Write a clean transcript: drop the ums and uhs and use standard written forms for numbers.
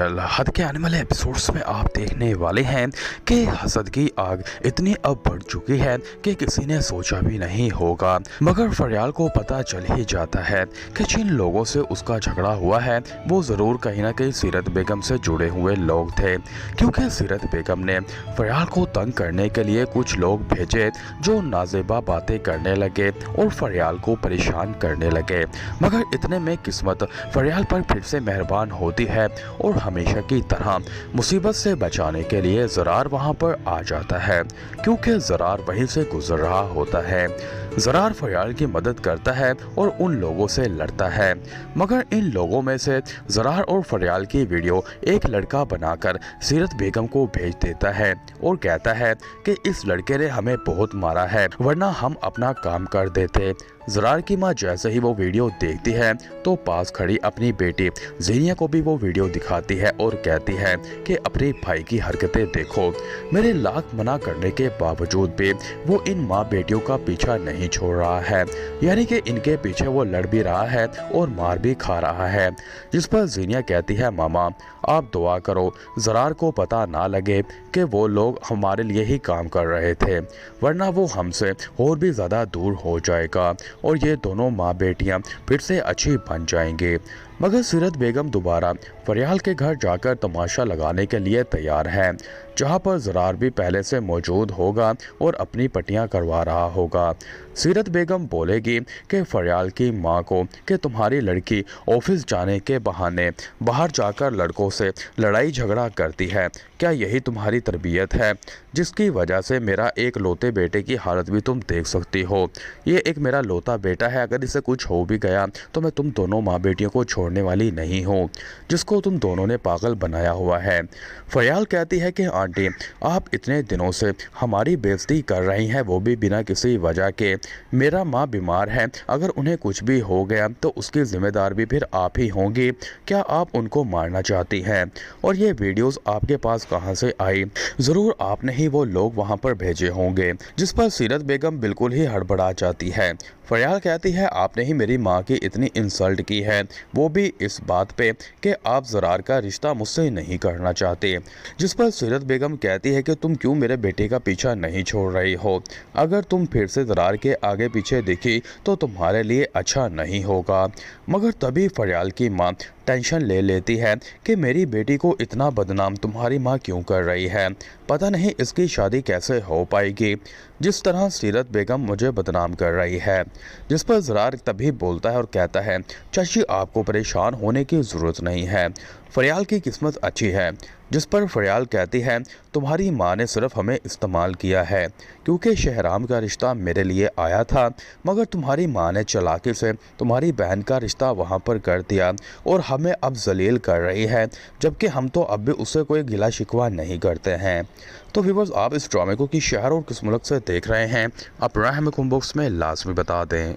हद के आने वाले एपिसोड्स में आप देखने वाले हैं कि हसद की आग इतनी अब बढ़ चुकी है कि किसी ने सोचा भी नहीं होगा, मगर फरियाल को पता चल ही जाता है कि जिन लोगों से उसका झगड़ा हुआ है वो ज़रूर कहीं ना कहीं सीरत बेगम से जुड़े हुए लोग थे, क्योंकि सीरत बेगम ने फरियाल को तंग करने के लिए कुछ लोग भेजे जो नाजेबा बातें करने लगे और फरियाल को परेशान करने लगे। मगर इतने में किस्मत फरियाल पर फिर से मेहरबान होती है और हमेशा की तरह मुसीबत से बचाने के लिए ज़रार वहां पर आ जाता है, क्योंकि ज़रार वहीं से गुजर रहा होता है। ज़रार फरियाल की मदद करता है और उन लोगों से लड़ता है, मगर इन लोगों में से ज़रार और फरियाल की वीडियो एक लड़का बनाकर सीरत बेगम को भेज देता है और कहता है कि इस लड़के ने हमें बहुत मारा है, वरना हम अपना काम कर देते। ज़रार की माँ जैसे ही वो वीडियो देखती है तो पास खड़ी अपनी बेटी ज़ीनिया को भी वो वीडियो दिखाती है और कहती है कि अपने भाई की हरकतें देखो, मेरे लाख मना करने के बावजूद भी वो इन माँ बेटियों का पीछा नहीं छोड़ रहा है, यानी कि इनके पीछे वो लड़ भी रहा है और मार भी खा रहा है। जिस पर ज़ीनिया कहती है, मामा आप दुआ करो ज़रार को पता ना लगे कि वो लोग हमारे लिए ही काम कर रहे थे, वरना वो हमसे और भी ज़्यादा दूर हो जाएगा और ये दोनों माँ बेटियाँ फिर से अच्छी बन जाएंगी। मगर सीरत बेगम दोबारा फरियाल के घर जाकर तमाशा लगाने के लिए तैयार है, जहाँ पर ज़रार भी पहले से मौजूद होगा और अपनी पट्टियाँ करवा रहा होगा। सीरत बेगम बोलेगी कि फरियाल की माँ को कि तुम्हारी लड़की ऑफिस जाने के बहाने बाहर जाकर लड़कों से लड़ाई झगड़ा करती है, क्या यही तुम्हारी तरबियत है, जिसकी वजह से मेरा एक लौते बेटे की हालत भी तुम देख सकती हो। ये एक मेरा लौता बेटा है, अगर इसे कुछ हो भी गया तो मैं तुम दोनों माँ बेटियों को छोड़ने वाली नहीं हूँ, जिसको तुम दोनों ने पागल बनाया हुआ है। फरियाल कहती है कि आंटी आप इतने दिनों से हमारी बेइज्जती कर रही हैं, वो भी बिना किसी वजह के। मेरा माँ बीमार है, अगर उन्हें कुछ भी हो गया तो उसकी जिम्मेदार भी फिर आप ही होंगी, क्या आप उनको मारना चाहती हैं? और ये वीडियोस आपके पास कहाँ से आई? ज़रूर आपने ही वो लोग वहाँ पर भेजे होंगे। जिस पर सीरत बेगम बिल्कुल ही हड़बड़ा जाती है। फरियाल कहती है, आपने ही मेरी माँ की इतनी इंसल्ट की है, वो भी इस बात पे कि आप ज़रार का रिश्ता मुझसे नहीं करना चाहते। जिस पर सीरत बेगम कहती है कि तुम क्यों मेरे बेटे का पीछा नहीं छोड़ रही हो, अगर तुम फिर से ज़रार के आगे पीछे दिखी तो तुम्हारे लिए अच्छा नहीं होगा। मगर तभी फरियाल की माँ टेंशन ले लेती है कि मेरी बेटी को इतना बदनाम तुम्हारी माँ क्यों कर रही है, पता नहीं इसकी शादी कैसे हो पाएगी, जिस तरह सीरत बेगम मुझे बदनाम कर रही है। जिस पर ज़रार तभी बोलता है और कहता है, चाची आपको परेशान होने की ज़रूरत नहीं है, फरियाल की किस्मत अच्छी है। जिस पर फरियाल कहती है, तुम्हारी माँ ने सिर्फ हमें इस्तेमाल किया है, क्योंकि शहराम का रिश्ता मेरे लिए आया था, मगर तुम्हारी माँ ने चालाकी से तुम्हारी बहन का रिश्ता वहाँ पर कर दिया और हमें अब जलील कर रही है, जबकि हम तो अब भी उससे कोई गिला शिकवा नहीं करते हैं। तो व्यूअर्स आप इस ड्रामे को किस शहर और किस मुल्क से देख रहे हैं, अपना हमें कमेंट बॉक्स में लाजमी बता दें।